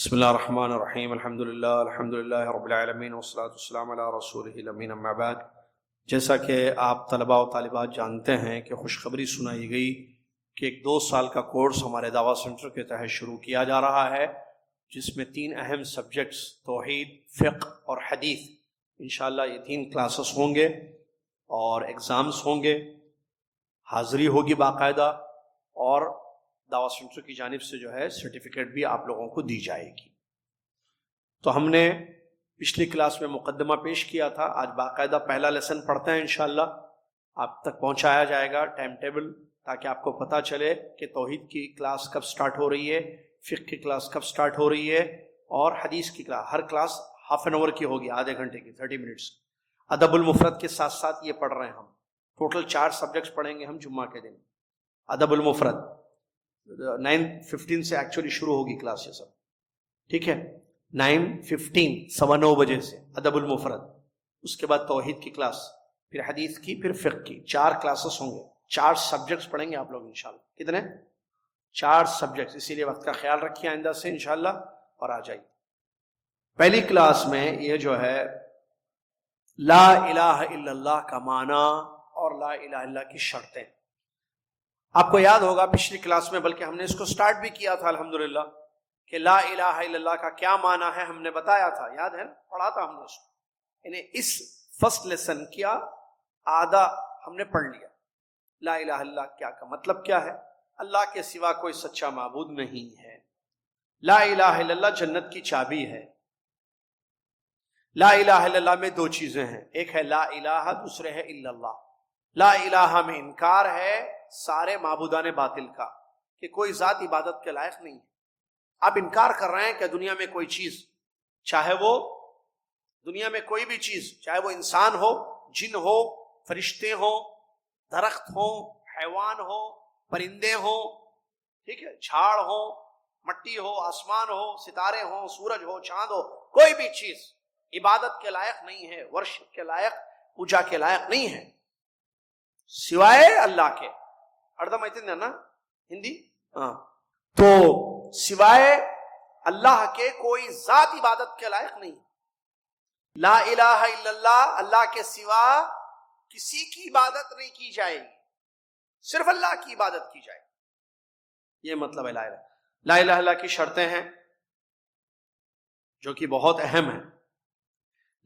بسم اللہ الرحمن الرحیم الحمدللہ رب العالمین والصلاة والسلام علی رسولہ الامین اما بعد۔ جیسا کہ آپ طلباء و طالبات جانتے ہیں کہ خوشخبری سنائی گئی کہ ایک 2 سال کا کورس ہمارے دعویٰ سینٹر کے تحت شروع کیا جا رہا ہے، جس میں 3 اہم سبجیکٹس توحید، فقہ اور حدیث، انشاءاللہ یہ 3 کلاسز ہوں گے اور ایگزامز ہوں گے، حاضری ہوگی باقاعدہ، اور دعویٰ سینٹر کی جانب سے جو ہے سرٹیفکیٹ بھی آپ لوگوں کو دی جائے گی۔ تو ہم نے پچھلی کلاس میں مقدمہ پیش کیا تھا، آج باقاعدہ پہلا لیسن پڑھتے ہیں انشاءاللہ، آپ تک پہنچایا جائے گا ٹائم ٹیبل، تاکہ آپ کو پتہ چلے کہ توحید کی کلاس کب سٹارٹ ہو رہی ہے، فقہ کی کلاس کب سٹارٹ ہو رہی ہے، اور حدیث کی class Hare class ½ an hour کی ہوگی، آدھے گھنٹے کی، 30 منٹس۔ ادب المفرد کے ساتھ ساتھ یہ پڑھ رہے ہیں ہم، ٹوٹل 4 سبجیکٹس پڑھیں گے ہم جمعہ کے دن۔ ادب المفرد 9:15 سے ایکچولی شروع ہوگی کلاس، یہ سب ٹھیک ہے، 9:15 9:15 بجے سے ادب المفرد، اس کے بعد توحید کی کلاس، پھر حدیث کی، پھر فقہ کی، 4 کلاسز ہوں گے، 4 سبجیکٹس پڑھیں گے آپ لوگ انشاءاللہ۔ کتنے؟ 4 سبجیکٹس، اسی لیے وقت کا خیال رکھیے آئندہ سے انشاءاللہ اور آ جائیے۔ پہلی کلاس میں یہ جو ہے لا الہ الا اللہ کا معنی اور لا الہ الا اللہ کی شرطیں، آپ کو یاد ہوگا پچھلی کلاس میں، بلکہ ہم نے اس کو سٹارٹ بھی کیا تھا الحمدللہ، کہ لا الہ الا اللہ کا کیا معنی ہے ہم نے بتایا تھا، یاد ہے نا، پڑھا تھا ہم نے اس کو، یعنی اس فرسٹ لیسن کیا آدھا ہم نے پڑھ لیا۔ لا الہ الا اللہ کیا کا مطلب کیا ہے؟ اللہ کے سوا کوئی سچا معبود نہیں ہے۔ لا الہ الا اللہ جنت کی چابی ہے۔ لا الہ الا اللہ میں 2 چیزیں ہیں، ایک ہے لا الہ، دوسرے ہے الا اللہ۔ لا الہ میں انکار ہے سارے معبودان باطل کا، کہ کوئی ذات عبادت کے لائق نہیں ہے۔ آپ انکار کر رہے ہیں کہ دنیا میں کوئی چیز، چاہے وہ دنیا میں کوئی بھی چیز، چاہے وہ انسان ہو، جن ہو، فرشتے ہوں، درخت ہوں، حیوان ہو، پرندے ہوں، ٹھیک ہے، جھاڑ ہو، مٹی ہو، آسمان ہو، ستارے ہوں، سورج ہو، چاند ہو، کوئی بھی چیز عبادت کے لائق نہیں ہے، ورشپ کے لائق، پوجا کے لائق نہیں ہے سوائے اللہ کے۔ اردم آئیتے نا ہندی، ہاں، تو سوائے اللہ کے کوئی ذات عبادت کے لائق نہیں۔ لا الہ الا اللہ، اللہ کے سوا کسی کی عبادت نہیں کی جائے گی، صرف اللہ کی عبادت کی جائے گی، یہ مطلب ہے لا الہ۔ لا الہ الا اللہ کی شرطیں ہیں جو کہ بہت اہم ہیں۔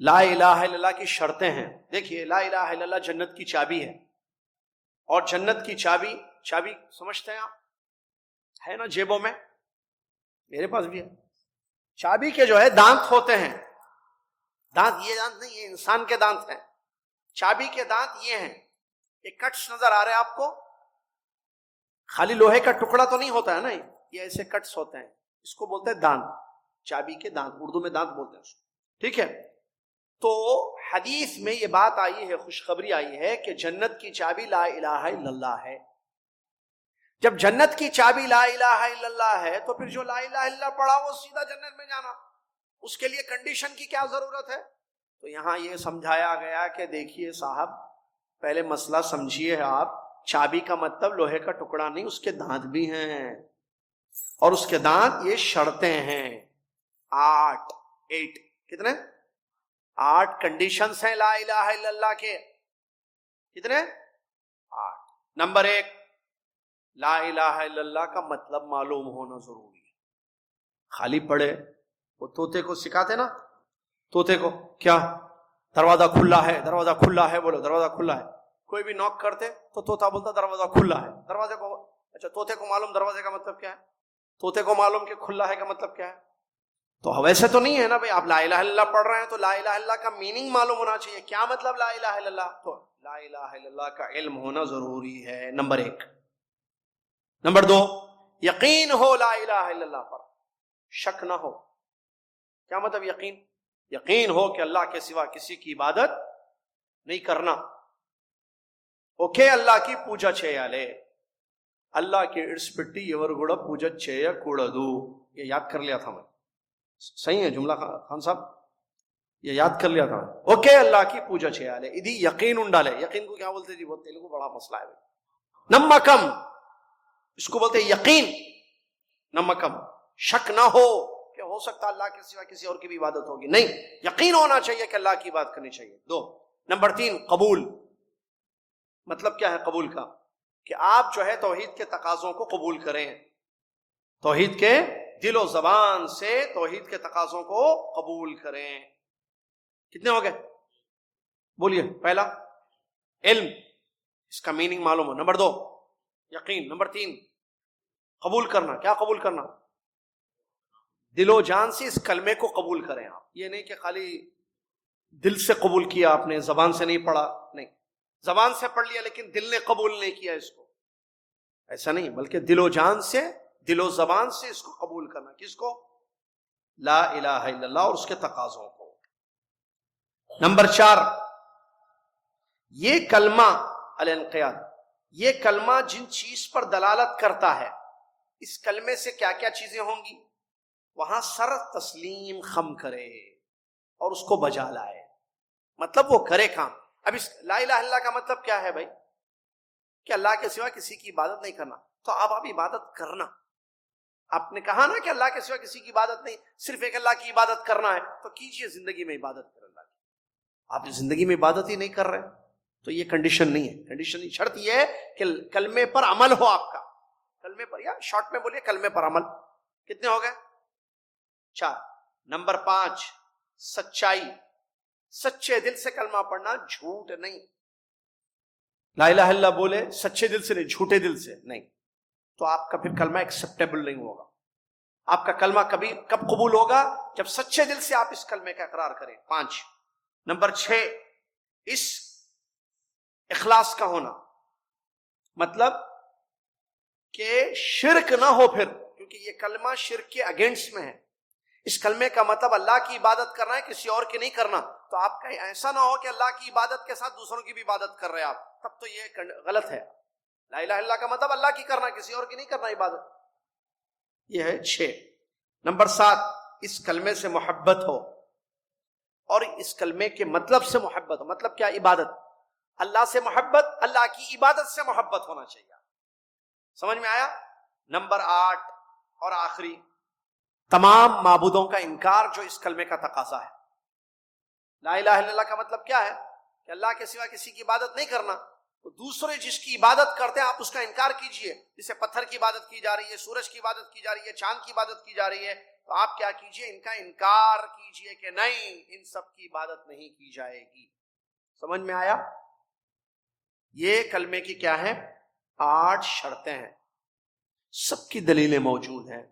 لا الہ الا اللہ کی شرطیں ہیں، دیکھیے لا الہ الا اللہ جنت کی چابی ہے، اور جنت کی چابی سمجھتے ہیں آپ، ہے نا جیبوں میں، میرے پاس بھی ہے، چابی کے جو ہے دانت ہوتے ہیں، دانت یہ دانت نہیں، یہ انسان کے دانت ہیں، چابی کے دانت یہ ہیں، یہ کٹس نظر آ رہے ہیں آپ کو، خالی لوہے کا ٹکڑا تو نہیں ہوتا ہے نا، یہ ایسے کٹس ہوتے ہیں، اس کو بولتے ہیں دانت، چابی کے دانت، اردو میں دانت بولتے ہیں اس کو، ٹھیک ہے۔ تو حدیث میں یہ بات آئی ہے، خوشخبری آئی ہے کہ جنت کی چابی لا الہ الا اللہ ہے۔ جب جنت کی چابی لا الہ الا اللہ ہے تو پھر جو لا الہ الا اللہ پڑھا وہ سیدھا جنت میں جانا، اس کے لیے کنڈیشن کی کیا ضرورت ہے؟ تو یہاں یہ سمجھایا گیا کہ دیکھیے صاحب، پہلے مسئلہ سمجھیے آپ، چابی کا مطلب لوہے کا ٹکڑا نہیں، اس کے دانت بھی ہیں، اور اس کے دانت یہ شرطیں ہیں، 8 کتنے؟ 8 کنڈیشنز ہیں لا الہ الا اللہ کے، کتنے؟ 8۔ نمبر 1، لا الہ الا اللہ کا مطلب معلوم ہونا ضروری ہے۔ خالی پڑھے، وہ طوطے کو سکھاتے نا، طوطے کو کیا، دروازہ کھلا ہے، دروازہ کھلا ہے، بولو دروازہ کھلا ہے، کوئی بھی نوک کرتے تو طوطا بولتا دروازہ کھلا ہے، دروازے کو، اچھا طوطے کو معلوم دروازے کا مطلب کیا ہے، طوطے کو معلوم کہ کھلا ہے کا مطلب کیا ہے؟ تو ویسے تو نہیں ہے نا بھائی، آپ لا الہ الا اللہ پڑھ رہے ہیں تو لا الہ الا اللہ کا میننگ معلوم ہونا چاہیے، کیا مطلب لا الہ الا اللہ، تو لا الہ الا اللہ کا علم ہونا ضروری ہے، نمبر 1۔ نمبر 2، یقین ہو لا الہ الا اللہ پر، شک نہ ہو۔ کیا مطلب یقین؟ یقین ہو کہ اللہ کے سوا کسی کی عبادت نہیں کرنا، اوکے، اللہ کی پوجا چیالے، اللہ کے ارس پٹی یور گڑا پوجا چییا کوڑدو، یہ یاد کر لیا تھا میں، صحیح ہے جملہ خان صاحب، یہ یاد کر لیا تھا، اوکے، اللہ کی پوجا چیالے، ادھی یقین انڈالے، یقین کو کیا بولتے جی، وہ تیلگو بڑا مسئلہ ہے۔ نمکم، اس کو بولتے یقین، نمکم، شک نہ ہو کہ ہو سکتا اللہ کے سوا کسی اور کی بھی عبادت ہوگی، نہیں، یقین ہونا چاہیے کہ اللہ کی عبادت کرنی چاہیے۔ 2 نمبر 3 قبول، مطلب کیا ہے قبول کا؟ کہ آپ جو ہے توحید کے تقاضوں کو قبول کریں، توحید کے دل و زبان سے توحید کے تقاضوں کو قبول کریں۔ کتنے ہو گئے؟ بولیے۔ پہلا علم، اس کا میننگ معلوم ہو۔ نمبر 2 یقین۔ نمبر 3 قبول کرنا۔ کیا قبول کرنا؟ دل و جان سے اس کلمے کو قبول کریں آپ، یہ نہیں کہ خالی دل سے قبول کیا آپ نے، زبان سے نہیں پڑھا، نہیں، زبان سے پڑھ لیا لیکن دل نے قبول نہیں کیا اس کو، ایسا نہیں، بلکہ دل و جان سے، دل و زبان سے اس کو قبول کرنا۔ کس کو؟ لا الہ الا اللہ اور اس کے تقاضوں کو۔ نمبر 4 یہ کلمہ الانقیاد، یہ کلمہ جن چیز پر دلالت کرتا ہے، اس کلمے سے کیا کیا چیزیں ہوں گی؟ وہاں سر تسلیم خم کرے اور اس کو بجا لائے، مطلب وہ کرے کام۔ اب اس لا الہ الا اللہ کا مطلب کیا ہے بھائی؟ کہ اللہ کے سوا کسی کی عبادت نہیں کرنا، تو اب آپ عبادت کرنا، آپ نے کہا نا کہ اللہ کے سوا کسی کی عبادت نہیں، صرف ایک اللہ کی عبادت کرنا ہے، تو کیجئے زندگی میں عبادت کر اللہ کی۔ آپ زندگی میں عبادت ہی نہیں کر رہے تو یہ کنڈیشن نہیں ہے، کنڈیشن شرط یہ ہے کہ کلمے پر عمل ہو آپ کا، کلمے پر، یا شارٹ میں بولیے کلمے پر عمل۔ کتنے ہو گئے؟ 4۔ نمبر 5 سچائی، سچے دل سے کلمہ پڑھنا، جھوٹ نہیں۔ لا الہ الا اللہ بولے سچے دل سے نہیں، جھوٹے دل سے نہیں، تو آپ کا پھر کلمہ ایکسیپٹیبل نہیں ہوگا۔ آپ کا کلمہ کب قبول ہوگا؟ جب سچے دل سے آپ اس کلمے کا اقرار کریں۔ 5۔ نمبر 6 اس اخلاص کا ہونا، مطلب کہ شرک نہ ہو پھر، کیونکہ یہ کلمہ شرک کے اگینسٹ میں ہے۔ اس کلمے کا مطلب اللہ کی عبادت کرنا ہے، کسی اور کی نہیں کرنا، تو آپ کا ایسا نہ ہو کہ اللہ کی عبادت کے ساتھ دوسروں کی بھی عبادت کر رہے ہیں آپ، تب تو یہ غلط ہے۔ لا الہ الا اللہ کا مطلب اللہ کی کرنا، کسی اور کی نہیں کرنا عبادت، یہ ہے 6۔ نمبر 7 اس کلمے سے محبت ہو، اور اس کلمے کے مطلب سے محبت ہو۔ مطلب کیا؟ عبادت، اللہ سے محبت، اللہ کی عبادت سے محبت ہونا چاہیے۔ سمجھ میں آیا؟ نمبر 8 اور آخری، تمام معبودوں کا انکار جو اس کلمے کا تقاضا ہے۔ لا الہ الا اللہ کا مطلب کیا ہے؟ کہ اللہ کے سوا کسی کی عبادت نہیں کرنا، تو دوسرے جس کی عبادت کرتے ہیں آپ اس کا انکار کیجئے، جسے پتھر کی عبادت کی جا رہی ہے، سورج کی عبادت کی جا رہی ہے، چاند کی عبادت کی جا رہی ہے، تو آپ کیا کیجئے؟ ان کا انکار کیجئے کہ نہیں، ان سب کی عبادت نہیں کی جائے گی۔ سمجھ میں آیا؟ یہ کلمے کی کیا ہے؟ 8 شرطیں ہیں، سب کی دلیلیں موجود ہیں۔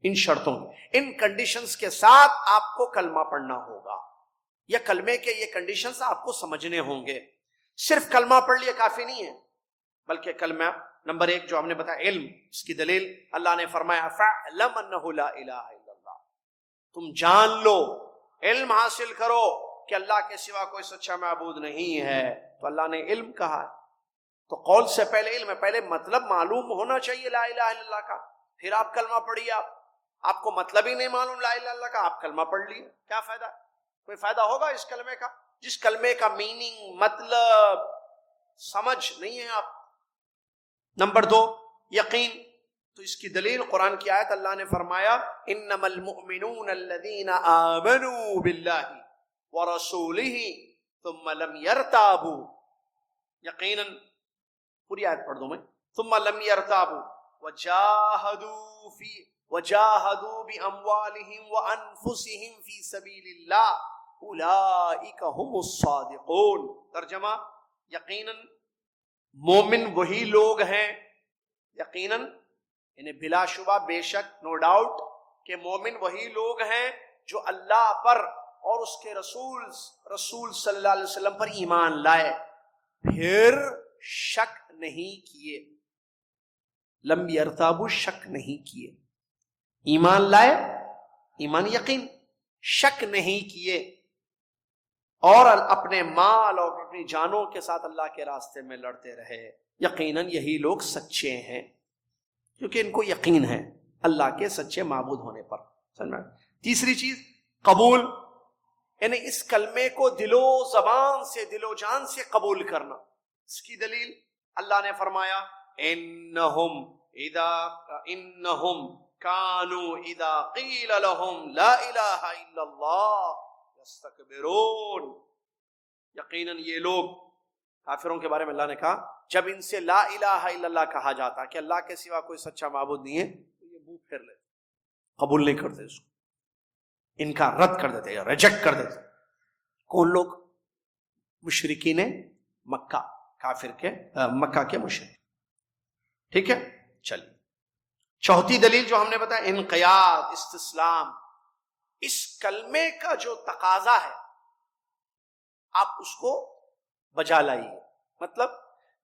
ان شرطوں، ان کنڈیشنز کے ساتھ آپ کو کلمہ پڑھنا ہوگا، یا کلمے کے یہ کنڈیشنز آپ کو سمجھنے ہوں گے۔ صرف کلمہ پڑھ لیے کافی نہیں ہے، بلکہ کلمہ نمبر 1 جو ہم نے بتایا علم، اس کی دلیل اللہ نے فرمایا فَاعْلَمْ أَنَّهُ لَا إِلَهَ إِلَّا اللَّهُ، تم جان لو، علم حاصل کرو کہ اللہ کے سوا کوئی سچا معبود نہیں ہے۔ تو اللہ نے علم کہا ہے، تو قول سے پہلے علم ہے، پہلے مطلب معلوم ہونا چاہیے لا الہ الا اللہ کا، پھر آپ کلمہ پڑھیے۔ آپ کو مطلب ہی نہیں معلوم لا الہ الا اللہ کا، آپ کلمہ پڑھ لیے، کیا فائدہ؟ کوئی فائدہ ہوگا اس کلمے کا؟ جس کلمے کا میننگ، مطلب سمجھ نہیں ہے آپ۔ نمبر 2 یقین، تو اس کی دلیل قرآن کی آیت، اللہ نے فرمایا انما المؤمنون الذین آمنوا باللہ ورسولہ ثم لم يرتابوا، یقیناً پوری آیت پڑھ دوں میں، ثم لم يرتابوا وجاہدوا باموالہم وانفسہم فی سبیل اللہ اولئک ہم الصادقون۔ ترجمہ، یقیناً مومن وہی لوگ ہیں، یقیناً یعنی بلا شبہ، بے شک، نو ڈاؤٹ، کہ مومن وہی لوگ ہیں جو اللہ پر اور اس کے رسول صلی اللہ علیہ وسلم پر ایمان لائے، پھر شک نہیں کیے۔ لم یرتابوا، شک نہیں کیے، ایمان لائے، ایمان یقین، شک نہیں کیے، اور اپنے مال اور اپنی جانوں کے ساتھ اللہ کے راستے میں لڑتے رہے۔ یقیناً یہی لوگ سچے ہیں، کیونکہ ان کو یقین ہے اللہ کے سچے معبود ہونے پر۔ سمجھا؟ تیسری چیز قبول، یعنی اس کلمے کو دل و زبان سے، دل و جان سے قبول کرنا۔ اس کی دلیل اللہ نے فرمایا انہم کانوا اذا قیل لهم لا الہ الا اللہ یستکبرون. یقیناً یہ لوگ کافروں کے بارے میں اللہ نے کہا جب ان سے لا الہ الا اللہ کہا جاتا کہ اللہ کے سوا کوئی سچا معبود نہیں ہے تو یہ منہ پھیر لیتے, قبول نہیں کرتے, اس کو ان کا رد کر دیتے یا ریجیکٹ کر دیتے. کون لوگ؟ مشرکین مکہ, کافر کے مکہ کے مشرک. ٹھیک ہے, چلیے چوتھی دلیل جو ہم نے بتایا انقیاد, استسلام. اس کلمے کا جو تقاضا ہے آپ اس کو بجا لائیے. مطلب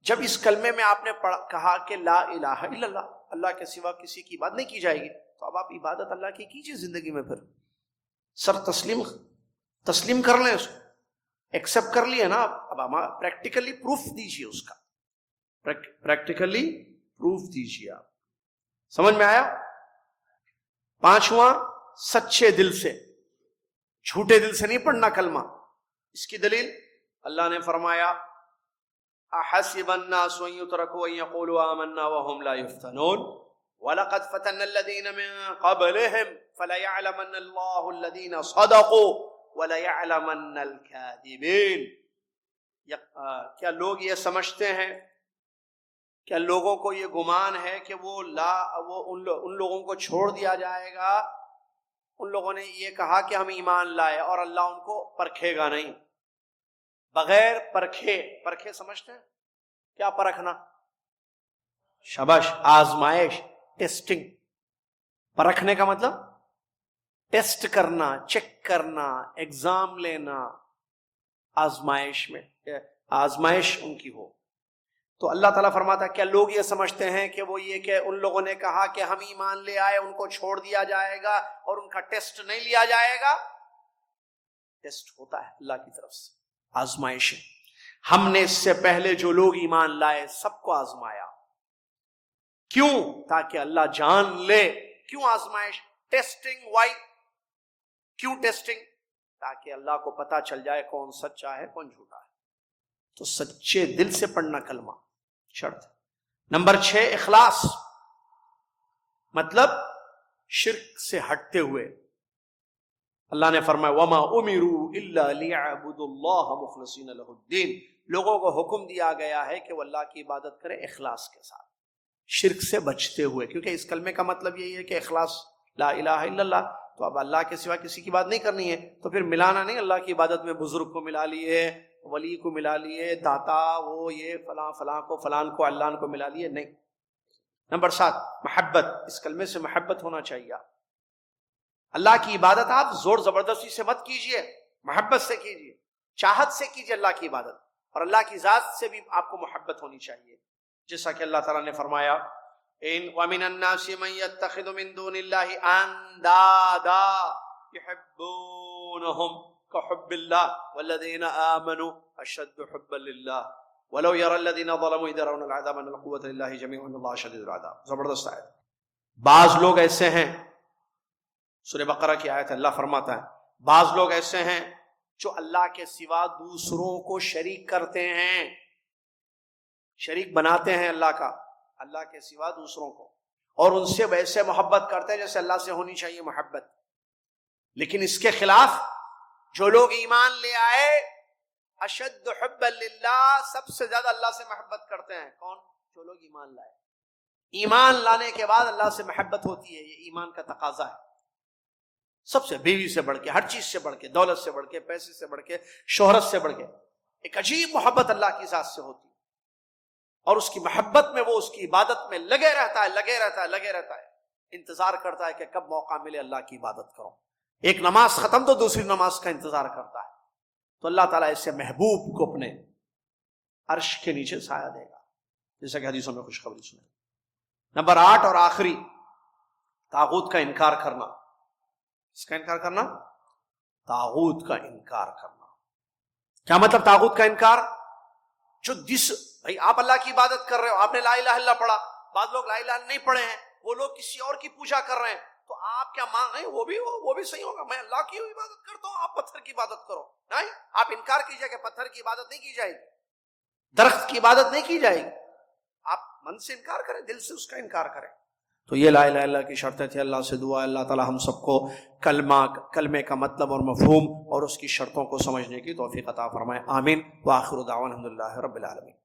جب اس کلمے میں آپ نے کہا کہ لا الہ الا اللہ, اللہ کے سوا کسی کی عبادت نہیں کی جائے گی, تو اب آپ عبادت اللہ کی کیجیے زندگی میں. پھر سر تسلیم کر لیں, اس کو ایکسپٹ کر لیے نا. اب پریکٹیکلی پروف دیجیے, اس کا پریکٹیکلی پروف دیجیے. آپ سمجھ میں آیا؟ پانچواں, سچے دل سے, جھوٹے دل سے نہیں پڑھنا کلمہ. اس کی دلیل اللہ نے فرمایا احسب الناس ان يتركوا ان يقولوا آمنا وهم لا يفتنون وَلَقَدْ فَتَنَّ الَّذِينَ مِن قَبْلِهِمْ فَلَيَعْلَمَنَّ اللَّهُ الَّذِينَ صَدَقُوا وَلَيَعْلَمَنَّ الْكَاذِبِينَ. کیا لوگ یہ سمجھتے ہیں, کیا لوگوں کو یہ گمان ہے کہ وہ ان لوگوں کو چھوڑ دیا جائے گا, ان لوگوں نے یہ کہا کہ ہم ایمان لائے اور اللہ ان کو پرکھے گا نہیں, بغیر پرکھے سمجھتے ہیں کیا پرکھنا؟ شاباش, آزمائش, ٹیسٹنگ. پرکھنے کا مطلب ٹیسٹ کرنا, چیک کرنا, ایگزام لینا, آزمائش میں آزمائش ان کی ہو. تو اللہ تعالیٰ فرماتا ہے کیا لوگ یہ سمجھتے ہیں کہ وہ یہ کہ ان لوگوں نے کہا کہ ہم ایمان لے آئے, ان کو چھوڑ دیا جائے گا اور ان کا ٹیسٹ نہیں لیا جائے گا؟ ٹیسٹ ہوتا ہے اللہ کی طرف سے, آزمائش. ہم نے اس سے پہلے جو لوگ ایمان لائے سب کو آزمایا. کیوں؟ تاکہ اللہ جان لے. کیوں آزمائش؟ ٹیسٹنگ. وائی؟ کیوں ٹیسٹنگ؟ تاکہ اللہ کو پتا چل جائے کون سچا ہے کون جھوٹا ہے. تو سچے دل سے پڑھنا کلمہ شرط. نمبر 6, اخلاص. مطلب شرک سے ہٹتے ہوئے. اللہ نے فرمایا وَمَا أُمِرُوا إِلَّا لِيَعْبُدُوا اللَّهَ مُخْلِصِينَ لَهُ الدِّينَ. لوگوں کو حکم دیا گیا ہے کہ وہ اللہ کی عبادت کرے اخلاص کے ساتھ, شرک سے بچتے ہوئے. کیونکہ اس کلمے کا مطلب یہی ہے کہ اخلاص, لا الہ الا اللہ. تو اب اللہ کے سوا کسی کی بات نہیں کرنی ہے, تو پھر ملانا نہیں اللہ کی عبادت میں. بزرگ کو ملا لیے, ولی کو ملا لیے, داتا, وہ یہ فلاں کو, فلان کو, اللہ کو ملا لیے, نہیں. نمبر 7, محبت. اس کلمے سے محبت ہونا چاہیے. اللہ کی عبادت آپ زور زبردستی سے مت کیجئے, محبت سے کیجئے, چاہت سے کیجئے اللہ کی عبادت. اور اللہ کی ذات سے بھی آپ کو محبت ہونی چاہیے, جیسا کہ اللہ تعالیٰ نے فرمایا وَمِنَ النَّاسِ مَن يَتَّخِذُ مِن دُونِ اللَّهِ أَندَادًا يُحِبُّونَهُمْ كَحُبِّ اللَّهِ وَالَّذِينَ آمَنُوا أَشَدُّ حُبًّا لِلَّهِ وَلَوْ يَرَى الَّذِينَ ظَلَمُوا إِذْ يَرَوْنَ الْعَذَابَ أَنَّ الْقُوَّةَ لِلَّهِ جَمِيعًا وَأَنَّ اللَّهَ شَدِيدُ الْعَذَابِ. زبردست آیت. بعض لوگ ایسے ہیں, سورہ بقرہ کی آیت, اللہ فرماتا ہے بعض لوگ ایسے ہیں جو اللہ کے سوا دوسروں کو شریک کرتے ہیں, شریک بناتے ہیں اللہ کا, اللہ کے سوا دوسروں کو, اور ان سے ویسے محبت کرتے ہیں جیسے اللہ سے ہونی چاہیے محبت. لیکن اس کے خلاف جو لوگ ایمان لے آئے اشد حبا للہ, سب سے زیادہ اللہ سے محبت کرتے ہیں. کون؟ جو لوگ ایمان لائے. ایمان لانے کے بعد اللہ سے محبت ہوتی ہے, یہ ایمان کا تقاضا ہے. سب سے, بیوی سے بڑھ کے, ہر چیز سے بڑھ کے, دولت سے بڑھ کے, پیسے سے بڑھ کے, شہرت سے بڑھ کے, ایک عجیب محبت اللہ کی ذات سے ہوتی ہے. اور اس کی محبت میں وہ اس کی عبادت میں لگے رہتا ہے, انتظار کرتا ہے کہ کب موقع ملے اللہ کی عبادت کرو. ایک نماز ختم تو دوسری نماز کا انتظار کرتا ہے. تو اللہ تعالیٰ ایسے محبوب کو اپنے عرش کے نیچے سایہ دے گا, جیسا کہ حدیثوں میں خوشخبری سنیں. نمبر 8 اور آخری, طاغوت کا انکار کرنا. اس کا انکار کرنا, طاغوت کا انکار کرنا. کیا مطلب طاغوت کا انکار؟ جو بھائی آپ اللہ کی عبادت کر رہے ہو, آپ نے لا الہ الا اللہ پڑھا, بعض لوگ لا الہ الا نہیں پڑھے ہیں, وہ لوگ کسی اور کی پوجا کر رہے ہیں, تو آپ کیا مان رہے ہیں وہ بھی صحیح ہوگا, میں اللہ کی عبادت کرتا ہوں, آپ پتھر کی عبادت کرو. نہیں, آپ انکار کیجئے کہ پتھر کی عبادت نہیں کی جائے گی, درخت کی عبادت نہیں کی جائے گی. آپ من سے انکار کریں, دل سے اس کا انکار کریں. تو یہ لا الہ الا اللہ کی شرطیں تھیں. اللہ سے دعا ہے اللہ تعالی ہم سب کو کلمے کا مطلب اور مفہوم اور اس کی شرطوں کو سمجھنے کی توفیق عطا فرمائے. آمین. وآخر دعوانا الحمدللہ رب العالمین.